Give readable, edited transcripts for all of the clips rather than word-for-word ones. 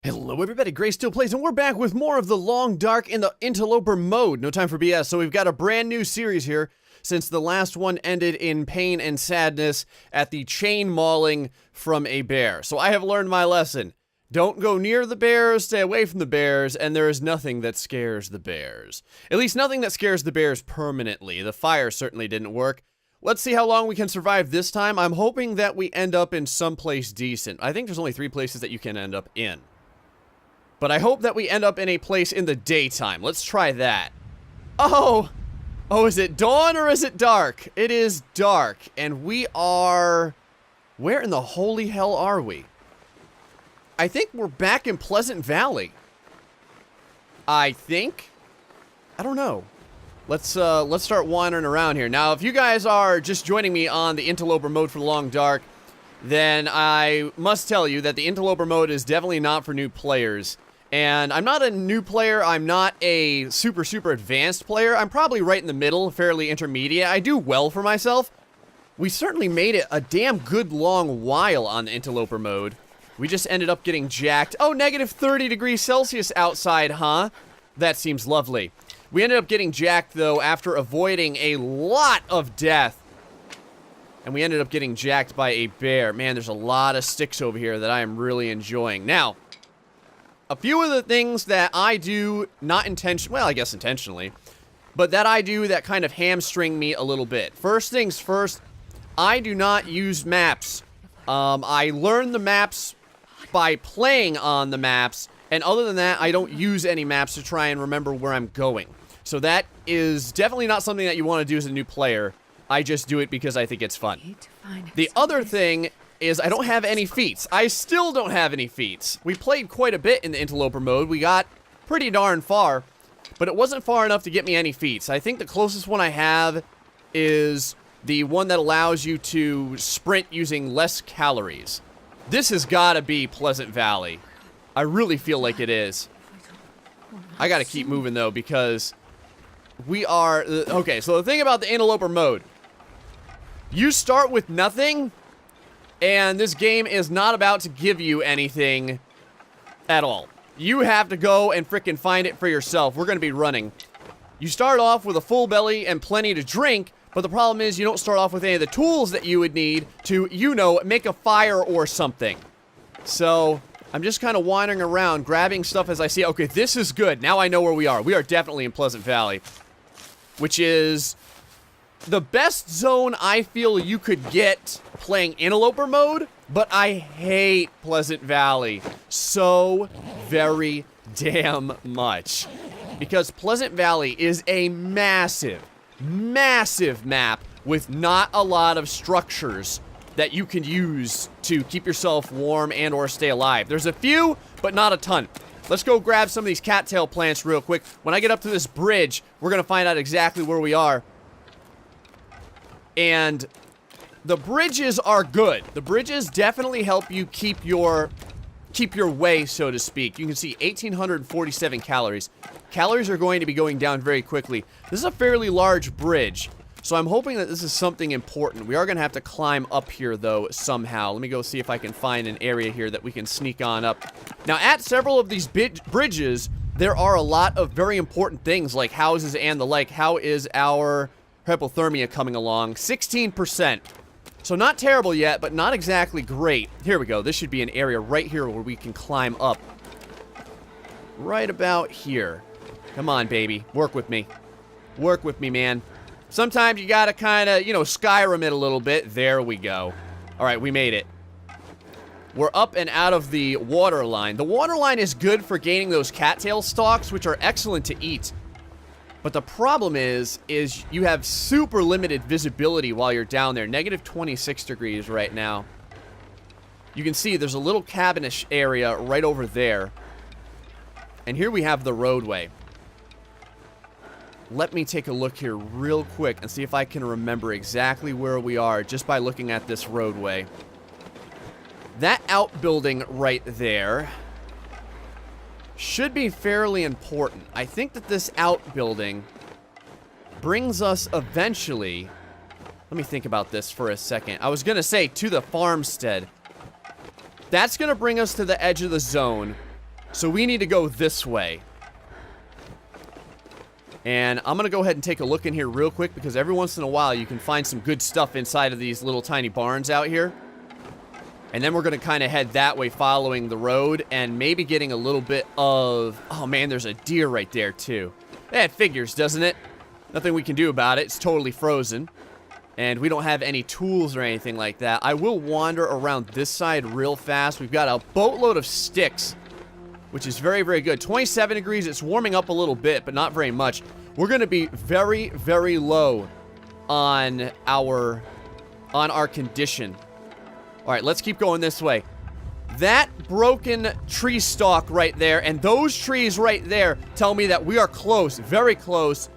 Hello everybody, Gray Still Plays, and we're back with more of the Long Dark in the Interloper mode. No time for BS, so we've got a brand new series here, since the last one ended in pain and sadness at the chain mauling from a bear. So I have learned my lesson. Don't go near the bears, stay away from the bears, and there is nothing that scares the bears. At least nothing that scares the bears permanently. The fire certainly didn't work. Let's see how long we can survive this time. I'm hoping that we end up in someplace decent. I think there's only 3 places that you can end up in. But I hope that we end up in a place in the daytime. Let's try that. Oh, is it dawn or is it dark? It is dark, and we are... Where in the holy hell are we? I think we're back in Pleasant Valley. I think? I don't know. Let's start wandering around here. Now, if you guys are just joining me on the Interloper mode for Long Dark, then I must tell you that the Interloper mode is definitely not for new players. And I'm not a new player, I'm not a super advanced player. I'm probably right in the middle, fairly intermediate. I do well for myself. We certainly made it a damn good long while on the Interloper mode. We just ended up getting jacked. Oh, negative 30 degrees Celsius outside, huh? That seems lovely. We ended up getting jacked, though, after avoiding a lot of death. And we ended up getting jacked by a bear. Man, there's a lot of sticks over here that I am really enjoying. Now, a few of the things that I do, not intentionally, well, I guess intentionally, but that I do that kind of hamstring me a little bit. First things first, I do not use maps. I learn the maps by playing on the maps, and other than that, I don't use any maps to try and remember where I'm going. So that is definitely not something that you want to do as a new player. I just do it because I think it's fun. The other thing is I don't have any feats. I still don't have any feats. We played quite a bit in the Interloper mode. We got pretty darn far, but it wasn't far enough to get me any feats. I think the closest one I have is the one that allows you to sprint using less calories. This has got to be Pleasant Valley. I really feel like it is. I got to keep moving, though, because we are... Okay, so the thing about the Interloper mode, you start with nothing, and this game is not about to give you anything at all. You have to go and frickin' find it for yourself. We're going to be running. You start off with a full belly and plenty to drink, but the problem is you don't start off with any of the tools that you would need to, you know, make a fire or something. So, I'm just kind of wandering around, grabbing stuff as I see. Okay, this is good. Now I know where we are. We are definitely in Pleasant Valley, which is the best zone I feel you could get playing Interloper mode, but I hate Pleasant Valley so very damn much. Because Pleasant Valley is a massive map with not a lot of structures that you can use to keep yourself warm and or stay alive. There's a few, but not a ton. Let's go grab some of these cattail plants real quick. When I get up to this bridge, we're gonna find out exactly where we are. And the bridges are good. The bridges definitely help you keep your way, so to speak. You can see 1,847 calories. Calories are going to be going down very quickly. This is a fairly large bridge, so I'm hoping that this is something important. We are going to have to climb up here, though, somehow. Let me go see if I can find an area here that we can sneak on up. Now, at several of these bridges, there are a lot of very important things, like houses and the like. How is our hypothermia coming along? 16%. So not terrible yet, but not exactly great. Here we go. This should be an area right here where we can climb up. Right about here. Come on, baby. Work with me. Work with me, man. Sometimes you gotta kind of, you know, Skyrim it a little bit. There we go. All right, we made it. We're up and out of the water line. The water line is good for gaining those cattail stalks, which are excellent to eat. But the problem is you have super limited visibility while you're down there. Negative 26 degrees right now. You can see there's a little cabinish area right over there. And here we have the roadway. Let me take a look here real quick and see if I can remember exactly where we are just by looking at this roadway. That outbuilding right there should be fairly important. I think that this outbuilding brings us eventually... Let me think about this for a second. I was gonna say to the farmstead. That's gonna bring us to the edge of the zone. So we need to go this way. And I'm going to go ahead and take a look in here real quick because every once in a while you can find some good stuff inside of these little tiny barns out here. And then we're going to kind of head that way following the road and maybe getting a little bit of... Oh man, there's a deer right there too. That figures, doesn't it? Nothing we can do about it. It's totally frozen. And we don't have any tools or anything like that. I will wander around this side real fast. We've got a boatload of sticks, which is very, very good. 27 degrees. It's warming up a little bit, but not very much. We're going to be very, very low on our condition. All right, let's keep going this way. That broken tree stalk right there and those trees right there tell me that we are close, very close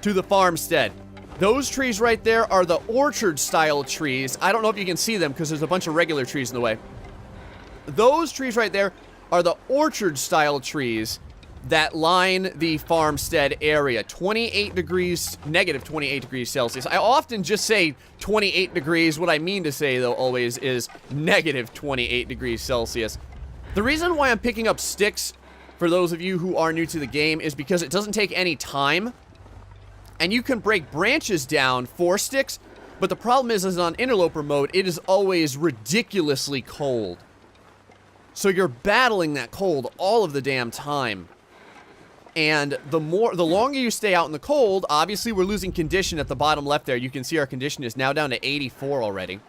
to the farmstead. Those trees right there are the orchard-style trees. I don't know if you can see them because there's a bunch of regular trees in the way. Those trees right there are the orchard-style trees that line the farmstead area. 28 degrees, negative 28 degrees Celsius. I often just say 28 degrees. What I mean to say, though, always is negative 28 degrees Celsius. The reason why I'm picking up sticks, for those of you who are new to the game, is because it doesn't take any time. And you can break branches down for sticks, but the problem is on interloper mode, it is always ridiculously cold. So you're battling that cold all of the damn time. And the longer you stay out in the cold, obviously we're losing condition at the bottom left there. You can see our condition is now down to 84 already.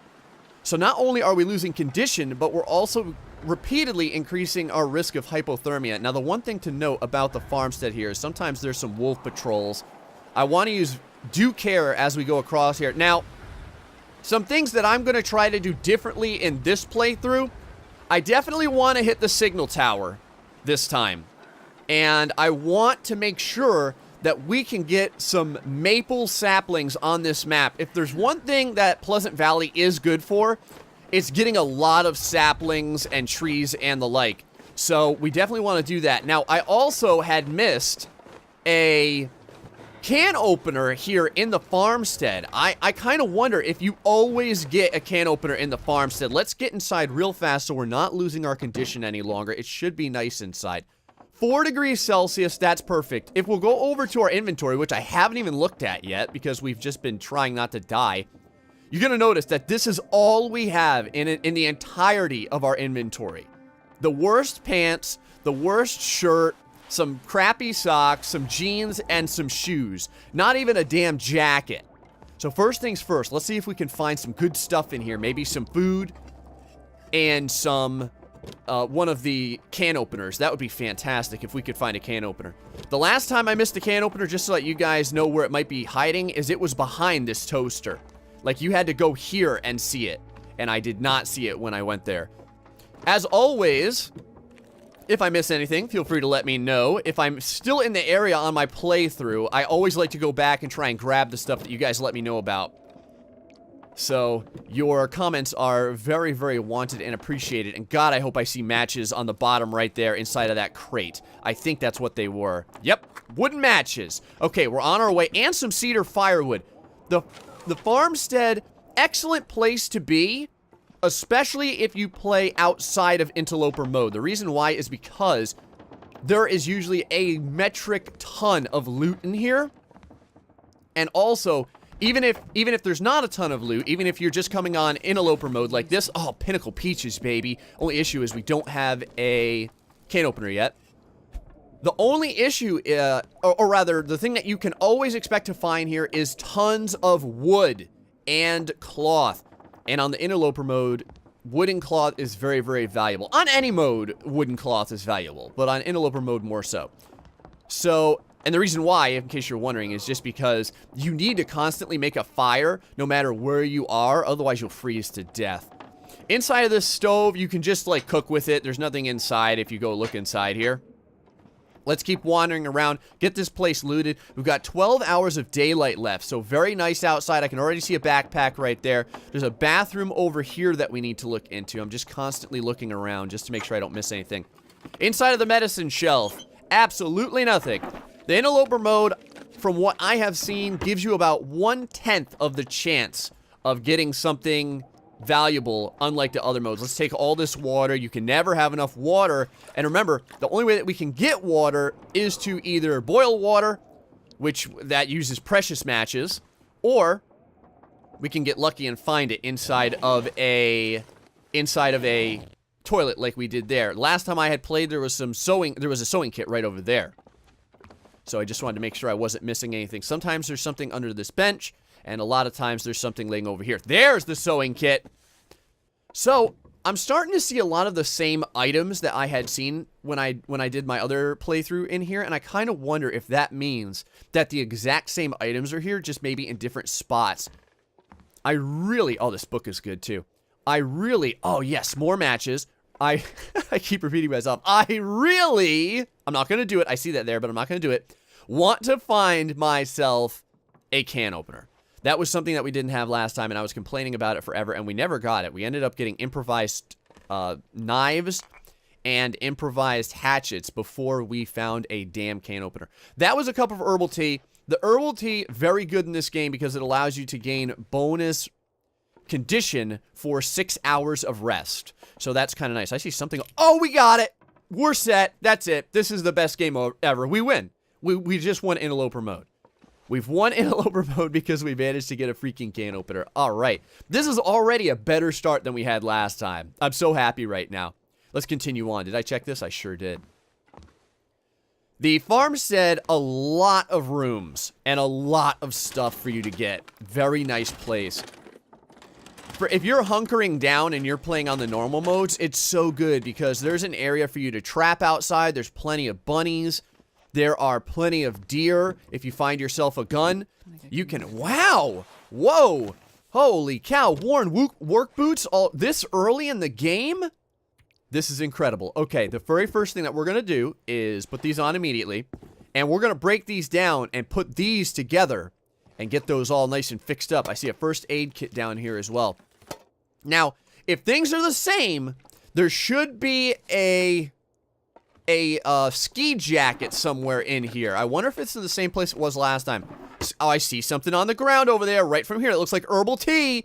So not only are we losing condition, but we're also repeatedly increasing our risk of hypothermia. Now the one thing to note about the farmstead here is sometimes there's some wolf patrols. I want to use due care as we go across here. Now, some things that I'm going to try to do differently in this playthrough, I definitely want to hit the signal tower this time. And I want to make sure that we can get some maple saplings on this map. If there's one thing that Pleasant Valley is good for, it's getting a lot of saplings and trees and the like. So we definitely want to do that. Now, I also had missed a can opener here in the farmstead. I kind of wonder if you always get a can opener in the farmstead. Let's get inside real fast so we're not losing our condition any longer. It should be nice inside. 4 degrees Celsius, that's perfect. If we'll go over to our inventory, which I haven't even looked at yet because we've just been trying not to die, you're going to notice that this is all we have in the entirety of our inventory. The worst pants, the worst shirt, some crappy socks, some jeans, and some shoes. Not even a damn jacket. So first things first, let's see if we can find some good stuff in here. Maybe some food and some... one of the can openers. That would be fantastic if we could find a can opener. The last time I missed a can opener, just to let you guys know where it might be hiding, is it was behind this toaster. Like, you had to go here and see it. And I did not see it when I went there. As always, if I miss anything, feel free to let me know. If I'm still in the area on my playthrough, I always like to go back and try and grab the stuff that you guys let me know about. So, your comments are very, very wanted and appreciated. And God, I hope I see matches on the bottom right there inside of that crate. I think that's what they were. Yep, wooden matches. Okay, we're on our way. And some cedar firewood. The farmstead, excellent place to be, especially if you play outside of interloper mode. The reason why is because there is usually a metric ton of loot in here. And also... Even if there's not a ton of loot, even if you're just coming on interloper mode like this, oh, Pinnacle Peaches, baby. Only issue is we don't have a can opener yet. The only issue, or rather, the thing that you can always expect to find here is tons of wood and cloth. And on the interloper mode, wood and cloth is very, very valuable. On any mode, wood and cloth is valuable, but on interloper mode more so. So... And the reason why, in case you're wondering, is just because you need to constantly make a fire no matter where you are, otherwise you'll freeze to death. Inside of this stove, you can just, like, cook with it. There's nothing inside if you go look inside here. Let's keep wandering around, get this place looted. We've got 12 hours of daylight left, so very nice outside. I can already see a backpack right there. There's a bathroom over here that we need to look into. I'm just constantly looking around just to make sure I don't miss anything. Inside of the medicine shelf, absolutely nothing. The interloper mode, from what I have seen, gives you about 1/10 of the chance of getting something valuable, unlike the other modes. Let's take all this water. You can never have enough water. And remember, the only way that we can get water is to either boil water, which that uses precious matches, or we can get lucky and find it inside of a toilet like we did there. Last time I had played, there was a sewing kit right over there. So I just wanted to make sure I wasn't missing anything. Sometimes there's something under this bench, and a lot of times there's something laying over here. There's the sewing kit. So I'm starting to see a lot of the same items that I had seen when I did my other playthrough in here, and I kind of wonder if that means that the exact same items are here, just maybe in different spots. Oh, this book is good too. Oh yes, more matches. I keep repeating myself. I'm not going to do it. I see that there, but I'm not going to do it. Want to find myself a can opener. That was something that we didn't have last time, and I was complaining about it forever, and we never got it. We ended up getting improvised knives and improvised hatchets before we found a damn can opener. That was a cup of herbal tea. The herbal tea, very good in this game because it allows you to gain bonus condition for 6 hours of rest. So that's kind of nice. I see something. Oh, we got it. We're set. That's it. This is the best game ever. We win. We just won Interloper mode. We've won Interloper mode because we managed to get a freaking can opener. All right. This is already a better start than we had last time. I'm so happy right now. Let's continue on. Did I check this? I sure did. The farm said a lot of rooms and a lot of stuff for you to get. Very nice place. If you're hunkering down and you're playing on the normal modes, it's so good because there's an area for you to trap outside. There's plenty of bunnies. There are plenty of deer. If you find yourself a gun, you can... Wow! Whoa! Holy cow! Worn work boots all this early in the game? This is incredible. Okay, the very first thing that we're going to do is put these on immediately. And we're going to break these down and put these together and get those all nice and fixed up. I see a first aid kit down here as well. Now, if things are the same, there should be a ski jacket somewhere in here. I wonder if it's in the same place it was last time. Oh, I see something on the ground over there right from here. It looks like herbal tea.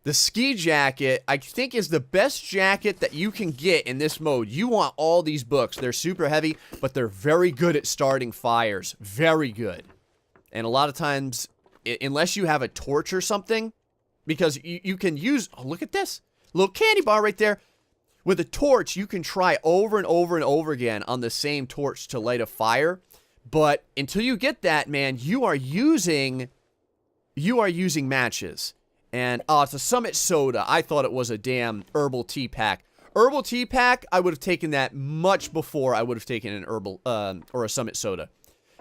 The ski jacket, I think, is the best jacket that you can get in this mode. You want all these books. They're super heavy, but they're very good at starting fires. Very good. And a lot of times, unless you have a torch or something, because you can use... Oh, look at this. Little candy bar right there. With a torch, you can try over and over and over again on the same torch to light a fire. But until you get that, man, you are using matches. And, oh, it's a Summit Soda. I thought it was a damn herbal tea pack. Herbal tea pack, I would have taken that much before I would have taken an herbal, or a Summit Soda.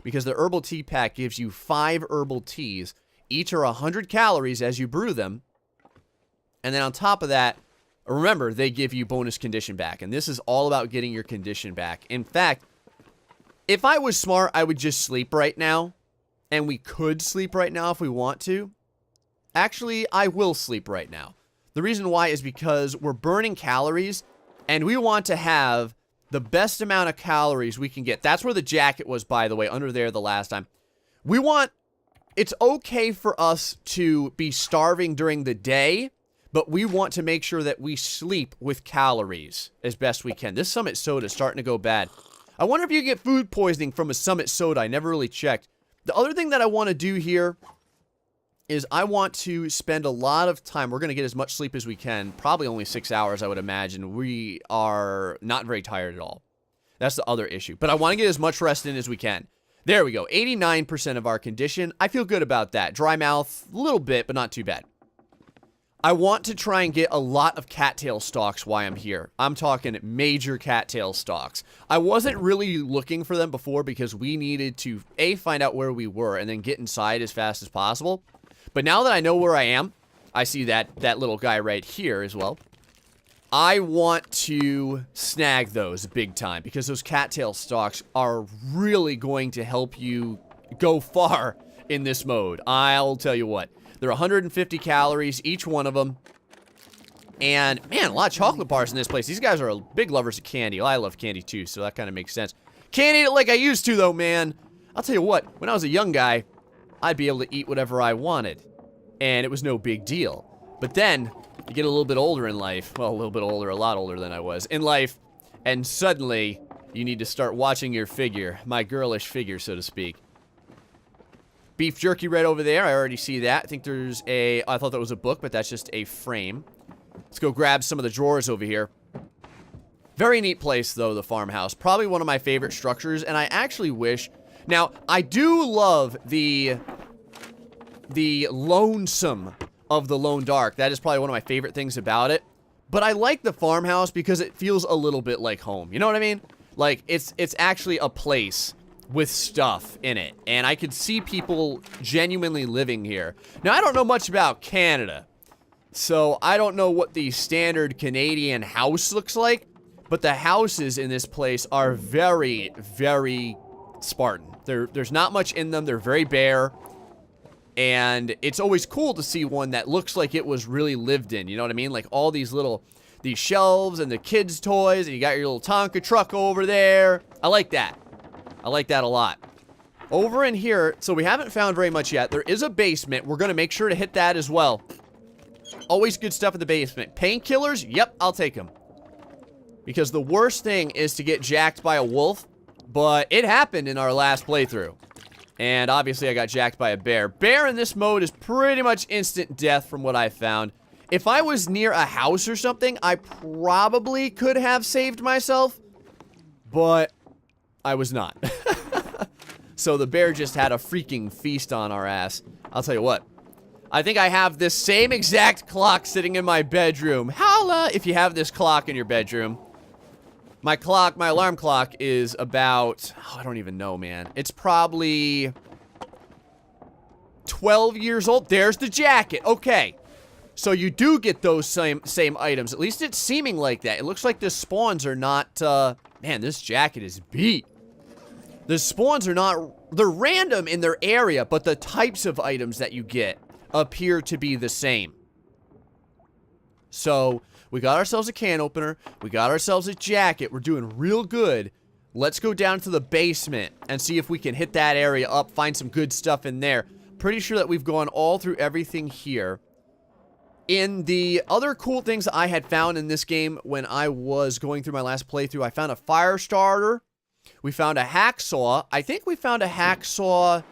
Because the herbal tea pack gives you 5 herbal teas. Each are 100 calories as you brew them. And then on top of that, remember, they give you bonus condition back. And this is all about getting your condition back. In fact, if I was smart, I would just sleep right now. And we could sleep right now if we want to. Actually, I will sleep right now. The reason why is because we're burning calories, and we want to have the best amount of calories we can get. That's where the jacket was, by the way, under there the last time. It's okay for us to be starving during the day, but we want to make sure that we sleep with calories as best we can. This Summit Soda is starting to go bad. I wonder if you get food poisoning from a Summit Soda. I never really checked. The other thing that I want to do here is I want to spend a lot of time. We're going to get as much sleep as we can. Probably only 6 hours, I would imagine. We are not very tired at all. That's the other issue. But I want to get as much rest in as we can. There we go. 89% of our condition. I feel good about that. Dry mouth, a little bit, but not too bad. I want to try and get a lot of cattail stalks while I'm here. I'm talking major cattail stalks. I wasn't really looking for them before because we needed to, A, find out where we were and then get inside as fast as possible. But now that I know where I am, I see that little guy right here as well. I want to snag those big time because those cattail stalks are really going to help you go far in this mode. I'll tell you what. They're 150 calories, each one of them. And, man, a lot of chocolate bars in this place. These guys are big lovers of candy. Well, I love candy too, so that kind of makes sense. Can't eat it like I used to, though, man. I'll tell you what. When I was a young guy, I'd be able to eat whatever I wanted. And it was no big deal. But then, You get a little bit older in life. Well, a little bit older, a lot older than I was in life. And suddenly, you need to start watching your figure. My girlish figure, so to speak. Beef jerky right over there. I already see that. I think there's a... I thought that was a book, but that's just a frame. Let's go grab some of the drawers over here. Very neat place, though, the farmhouse. Probably one of my favorite structures, and I actually wish... Now, I do love the lonesome of the Long Dark. That is probably one of my favorite things about it. But I like the farmhouse because it feels a little bit like home. You know what I mean? Like, it's actually a place with stuff in it. And I could see people genuinely living here. Now, I don't know much about Canada. So, I don't know what the standard Canadian house looks like. But the houses in this place are very, very Spartan. There's not much in them. They're very bare. And it's always cool to see one that looks like it was really lived in. You know what I mean? Like all these shelves and the kids' toys. And you got your little Tonka truck over there. I like that. I like that a lot. Over in here, so we haven't found very much yet. There is a basement. We're going to make sure to hit that as well. Always good stuff in the basement. Painkillers? Yep, I'll take them. Because the worst thing is to get jacked by a wolf. But it happened in our last playthrough. And obviously I got jacked by a bear. Bear in this mode is pretty much instant death from what I found. If I was near a house or something, I probably could have saved myself. But I was not. So the bear just had a freaking feast on our ass. I'll tell you what. I think I have this same exact clock sitting in my bedroom. Holla if you have this clock in your bedroom. My alarm clock is about, I don't even know, man. It's probably 12 years old. There's the jacket. Okay. So you do get those same items. At least it's seeming like that. It looks like the spawns are not, man, this jacket is beat. The spawns are not, they're random in their area, but the types of items that you get appear to be the same. So... we got ourselves a can opener. We got ourselves a jacket. We're doing real good. Let's go down to the basement and see if we can hit that area up, find some good stuff in there. Pretty sure that we've gone all through everything here. In the other cool things I had found in this game when I was going through my last playthrough, I found a fire starter. We found a hacksaw. I think we found a hacksaw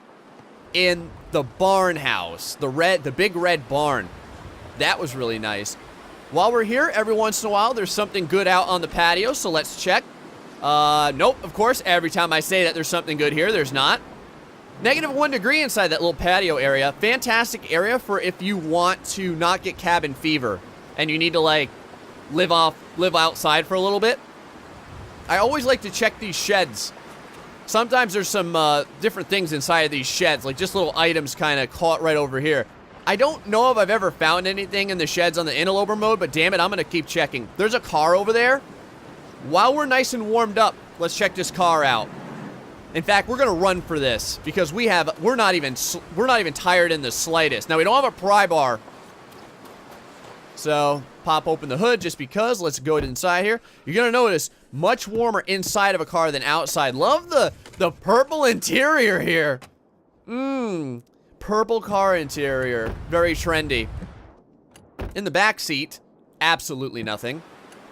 in the barn house. The big red barn. That was really nice. While we're here, every once in a while, there's something good out on the patio, so let's check. Nope, of course, every time I say that there's something good here, there's not. -1 degree inside that little patio area. Fantastic area for if you want to not get cabin fever and you need to, like, live outside for a little bit. I always like to check these sheds. Sometimes there's some different things inside of these sheds, like just little items kind of caught right over here. I don't know if I've ever found anything in the sheds on the Interloper mode, but damn it, I'm going to keep checking. There's a car over there. While we're nice and warmed up, let's check this car out. In fact, we're going to run for this because we're not even tired in the slightest. Now, we don't have a pry bar. So, pop open the hood just because. Let's go inside here. You're going to notice much warmer inside of a car than outside. Love the purple interior here. Purple car interior. Very trendy. In the back seat, absolutely nothing.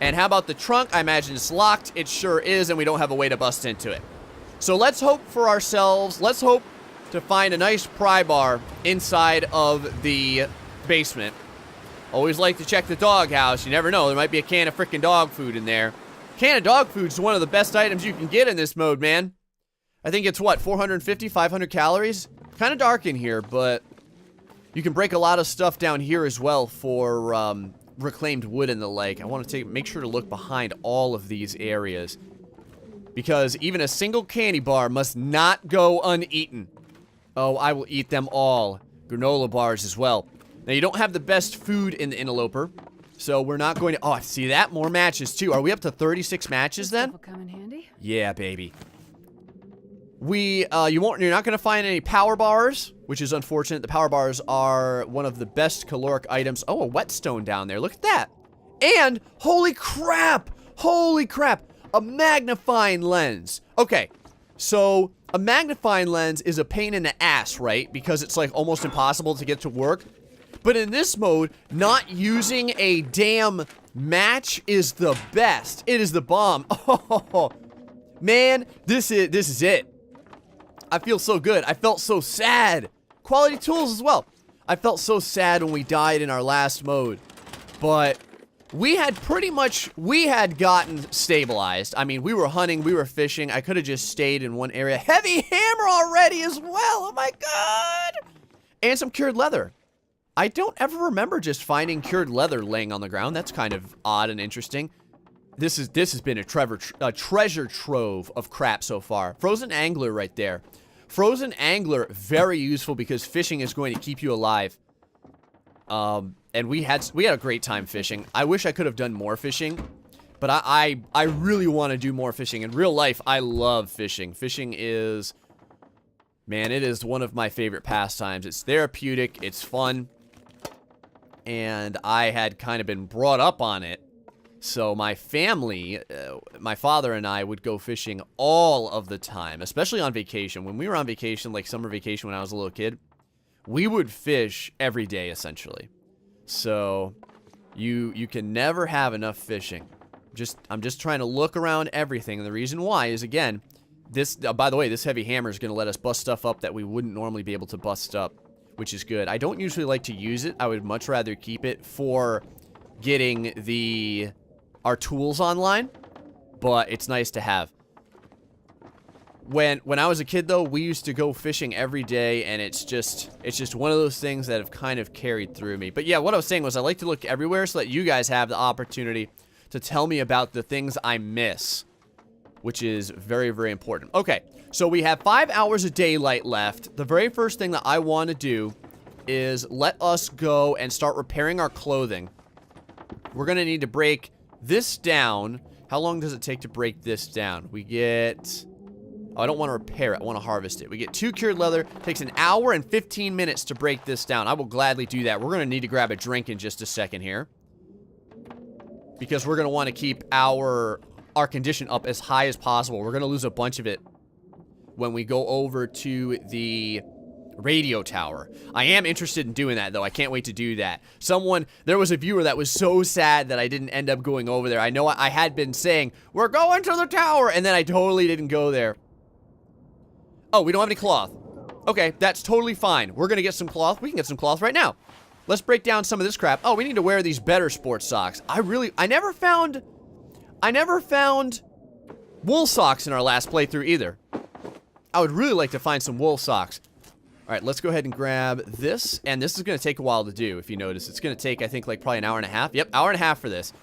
And how about the trunk? I imagine it's locked. It sure is, and we don't have a way to bust into it. So let's hope for ourselves. Let's hope to find a nice pry bar inside of the basement. Always like to check the doghouse. You never know. There might be a can of freaking dog food in there. Can of dog food is one of the best items you can get in this mode, man. I think it's, what, 450, 500 calories? Kind of dark in here, but you can break a lot of stuff down here as well for reclaimed wood and the like. I want to make sure to look behind all of these areas because even a single candy bar must not go uneaten. Oh, I will eat them all. Granola bars as well. Now, you don't have the best food in the Interloper, so we're not going to... Oh, see that? More matches, too. Are we up to 36 matches, then? Will come in handy. Yeah, baby. You're not going to find any power bars, which is unfortunate. The power bars are one of the best caloric items. Oh, a whetstone down there. Look at that. And, holy crap, a magnifying lens. Okay, so a magnifying lens is a pain in the ass, right? Because it's like almost impossible to get to work. But in this mode, not using a damn match is the best. It is the bomb. Oh, man, this is it. I feel so good. I felt so sad. Quality tools as well. I felt so sad when we died in our last mode. But we had gotten stabilized. I mean, we were hunting, we were fishing. I could have just stayed in one area. Heavy hammer already as well. Oh my god. And some cured leather. I don't ever remember just finding cured leather laying on the ground. That's kind of odd and interesting. This has been a treasure trove of crap so far. Frozen angler right there. Frozen angler, very useful because fishing is going to keep you alive. And we had a great time fishing. I wish I could have done more fishing, but I really want to do more fishing. In real life, I love fishing. Fishing is, man, it is one of my favorite pastimes. It's therapeutic, it's fun, and I had kind of been brought up on it. So my family, my father and I would go fishing all of the time, especially on vacation. When we were on vacation, like summer vacation when I was a little kid, we would fish every day, essentially. So you can never have enough fishing. I'm just trying to look around everything. And the reason why is, again, this, by the way, this heavy hammer is going to let us bust stuff up that we wouldn't normally be able to bust up, which is good. I don't usually like to use it. I would much rather keep it for getting our tools online, but it's nice to have. When I was a kid, though, we used to go fishing every day, and it's just one of those things that have kind of carried through me. But yeah, what I was saying was I like to look everywhere so that you guys have the opportunity to tell me about the things I miss, which is very, very important. Okay, so we have 5 hours of daylight left. The very first thing that I want to do is let us go and start repairing our clothing. We're going to need to break this down. How long does it take to break this down? We get... Oh, I don't want to repair it. I want to harvest it. We get 2 cured leather. It takes an hour and 15 minutes to break this down. I will gladly do that. We're going to need to grab a drink in just a second here, because we're going to want to keep our condition up as high as possible. We're going to lose a bunch of it when we go over to the radio tower. I am interested in doing that, though. I can't wait to do that. There was a viewer that was so sad that I didn't end up going over there. I know I had been saying, we're going to the tower, and then I totally didn't go there. Oh, we don't have any cloth. Okay, that's totally fine. We're gonna get some cloth. We can get some cloth right now. Let's break down some of this crap. Oh, we need to wear these better sports socks. I never found wool socks in our last playthrough either. I would really like to find some wool socks. All right, let's go ahead and grab this. And this is going to take a while to do, if you notice. It's going to take, I think, like probably an hour and a half. Yep, hour and a half for this.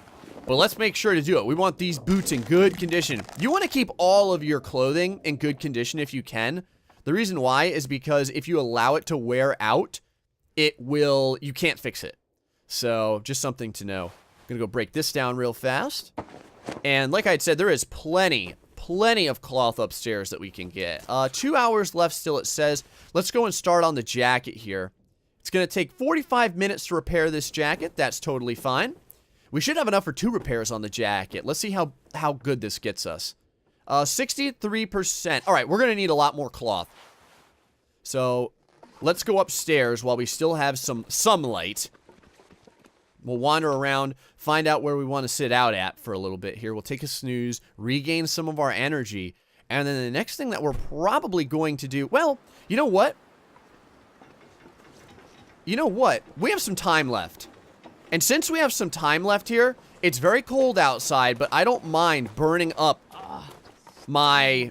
But let's make sure to do it. We want these boots in good condition. You want to keep all of your clothing in good condition if you can. The reason why is because if you allow it to wear out, you can't fix it. So, just something to know. I'm going to go break this down real fast. And like I said, there is plenty of cloth upstairs that we can get. 2 hours left still, it says. Let's go and start on the jacket here. It's going to take 45 minutes to repair this jacket. That's totally fine. We should have enough for 2 repairs on the jacket. Let's see how good this gets us. 63%. All right, we're going to need a lot more cloth. So, let's go upstairs while we still have some light. We'll wander around, find out where we want to sit out at for a little bit here. We'll take a snooze, regain some of our energy, and then the next thing that we're probably going to do... Well, you know what? We have some time left. And since we have some time left here, it's very cold outside, but I don't mind burning up my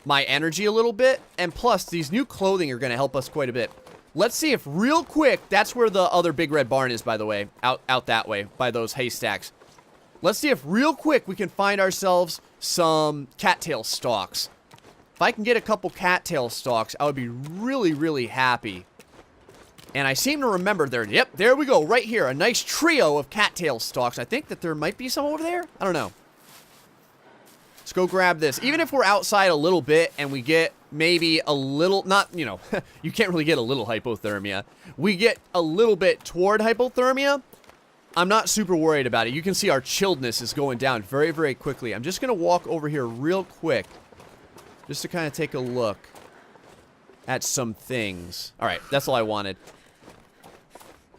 energy a little bit. And plus, these new clothing are going to help us quite a bit. Let's see if real quick, that's where the other big red barn is, by the way, out that way, by those haystacks. Let's see if real quick we can find ourselves some cattail stalks. If I can get a couple cattail stalks, I would be really, really happy. And I seem to remember there we go, right here, a nice trio of cattail stalks. I think that there might be some over there. I don't know. Let's go grab this. Even if we're outside a little bit and we get maybe a little, you can't really get a little hypothermia. We get a little bit toward hypothermia. I'm not super worried about it. You can see our chilledness is going down very, very quickly. I'm just going to walk over here real quick just to kind of take a look at some things. All right, that's all I wanted.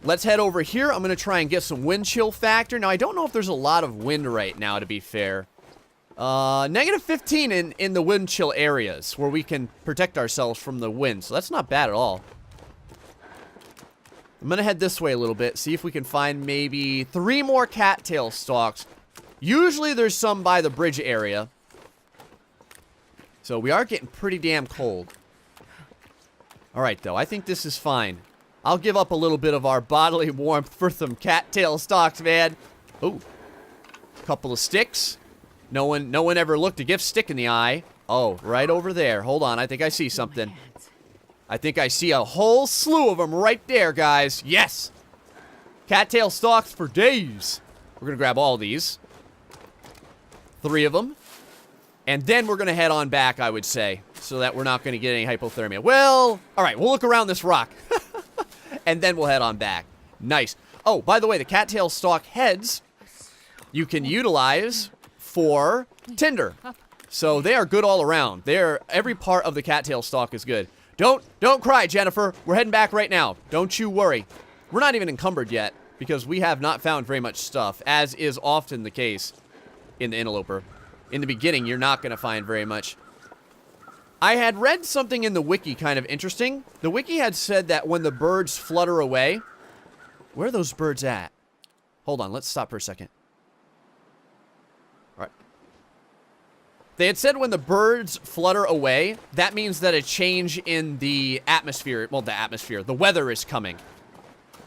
Let's head over here. I'm going to try and get some wind chill factor. Now, I don't know if there's a lot of wind right now, to be fair. Negative 15 in the wind chill areas where we can protect ourselves from the wind. So that's not bad at all. I'm going to head this way a little bit. See if we can find maybe 3 more cattail stalks. Usually there's some by the bridge area. So we are getting pretty damn cold. Alright, though. I think this is fine. I'll give up a little bit of our bodily warmth for some cattail stalks, man. Ooh. Couple of sticks. No one ever looked a gift stick in the eye. Oh, right over there. Hold on. I think I see something. I think I see a whole slew of them right there, guys. Yes! Cattail stalks for days. We're going to grab all these. 3 of them. And then we're going to head on back, I would say, so that we're not going to get any hypothermia. Well, all right, we'll look around this rock. And then we'll head on back. Nice. Oh, by the way, the cattail stalk heads you can utilize for tinder. So they are good all around. Every part of the cattail stalk is good. Don't cry, Jennifer. We're heading back right now. Don't you worry. We're not even encumbered yet because we have not found very much stuff, as is often the case in the Interloper. In the beginning, you're not going to find very much. I had read something in the wiki kind of interesting. The wiki had said that when the birds flutter away... Where are those birds at? Hold on, let's stop for a second. All right. They had said when the birds flutter away, that means that a change in the atmosphere... Well, the weather is coming.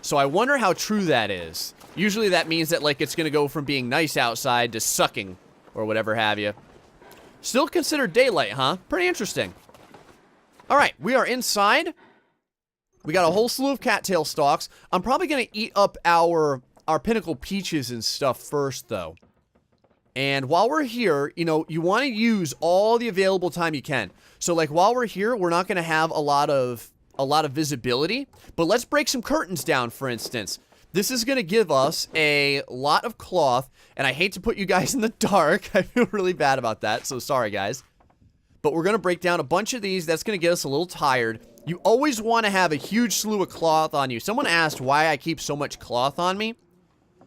So I wonder how true that is. Usually that means that, like, it's going to go from being nice outside to sucking, or whatever have you. Still considered daylight, huh? Pretty interesting. Alright, we are inside. We got a whole slew of cattail stalks. I'm probably going to eat up our pinnacle peaches and stuff first, though. And while we're here, you know, you want to use all the available time you can. So, like, while we're here, we're not going to have a lot of visibility. But let's break some curtains down, for instance. This is going to give us a lot of cloth, and I hate to put you guys in the dark. I feel really bad about that, so sorry, guys. But we're going to break down a bunch of these. That's going to get us a little tired. You always want to have a huge slew of cloth on you. Someone asked why I keep so much cloth on me.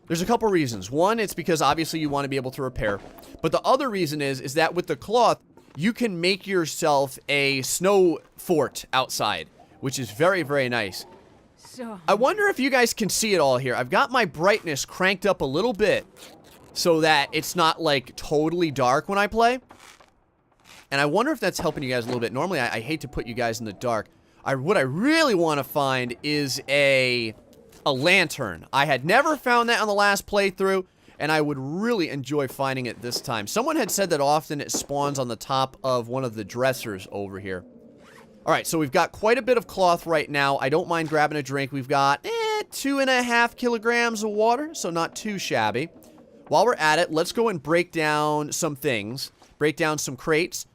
There's a couple reasons. One, it's because obviously you want to be able to repair. But the other reason is that with the cloth, you can make yourself a snow fort outside, which is very, very nice. I wonder if you guys can see it all here. I've got my brightness cranked up a little bit so that it's not, like, totally dark when I play. And I wonder if that's helping you guys a little bit. Normally, I hate to put you guys in the dark. What I really want to find is a lantern. I had never found that on the last playthrough, and I would really enjoy finding it this time. Someone had said that often it spawns on the top of one of the dressers over here. Alright, so we've got quite a bit of cloth right now. I don't mind grabbing a drink. We've got 2.5 kilograms of water, so not too shabby. While we're at it, let's go and break down some things. Break down some crates.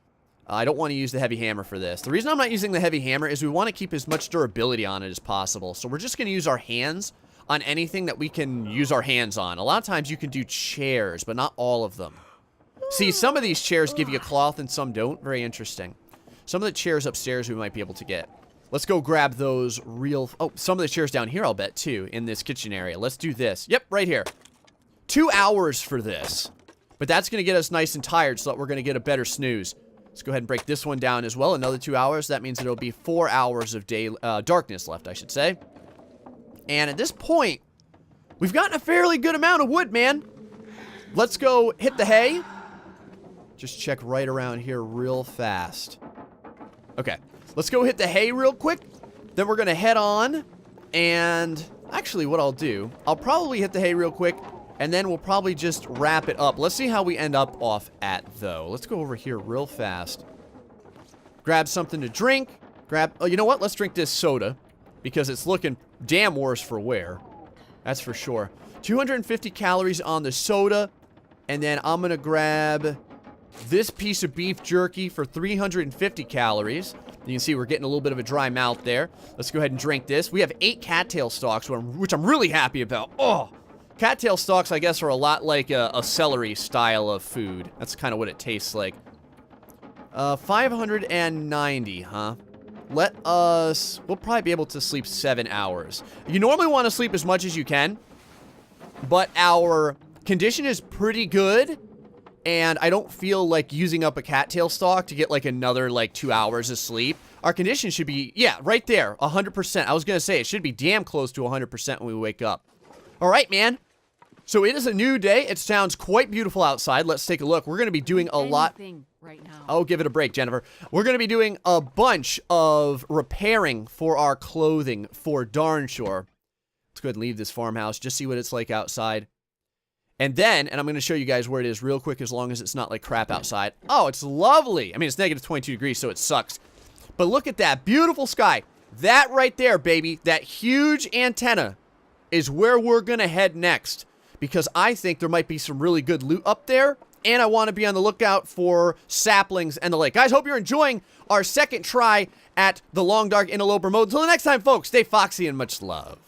I don't want to use the heavy hammer for this. The reason I'm not using the heavy hammer is we want to keep as much durability on it as possible. So we're just going to use our hands on anything that we can use our hands on. A lot of times you can do chairs, but not all of them. See, some of these chairs give you cloth and some don't. Very interesting. Some of the chairs upstairs we might be able to get. Let's go grab those real... Oh, some of the chairs down here, I'll bet, too, in this kitchen area. Let's do this. Yep, right here. 2 hours for this. But that's going to get us nice and tired so that we're going to get a better snooze. Let's go ahead and break this one down as well. Another 2 hours. That means it'll be 4 hours of darkness left, I should say. And at this point, we've gotten a fairly good amount of wood, man. Let's go hit the hay. Just check right around here real fast. Okay, let's go hit the hay real quick. Then we're going to head on. And actually what I'll do, I'll probably hit the hay real quick. And then we'll probably just wrap it up. Let's see how we end up off at, though. Let's go over here real fast. Grab something to drink. Oh, you know what? Let's drink this soda. Because it's looking damn worse for wear. That's for sure. 250 calories on the soda. And then I'm going to grab this piece of beef jerky for 350 calories. You can see we're getting a little bit of a dry mouth there. Let's go ahead and drink this. We have 8 cattail stalks, which I'm really happy about. Oh! Cattail stalks, I guess, are a lot like a celery style of food. That's kind of what it tastes like. 590, huh? we'll probably be able to sleep 7 hours. You normally want to sleep as much as you can, but our condition is pretty good, and I don't feel like using up a cattail stalk to get like another like 2 hours of sleep. Our condition should be, yeah, right there, 100%. I was gonna say, it should be damn close to 100% when we wake up. All right, man. So it is a new day. It sounds quite beautiful outside. Let's take a look. We're gonna be doing a lot. Right now. Oh, give it a break, Jennifer. We're gonna be doing a bunch of repairing for our clothing, for darn sure. Let's go ahead and leave this farmhouse, just see what it's like outside. And then, and I'm going to show you guys where it is real quick as long as it's not like crap outside. Oh, it's lovely. I mean, it's negative 22 degrees, so it sucks. But look at that beautiful sky. That right there, baby, that huge antenna is where we're going to head next. Because I think there might be some really good loot up there. And I want to be on the lookout for saplings and the like. Guys, hope you're enjoying our second try at the Long Dark Interloper mode. Until the next time, folks, stay foxy and much love.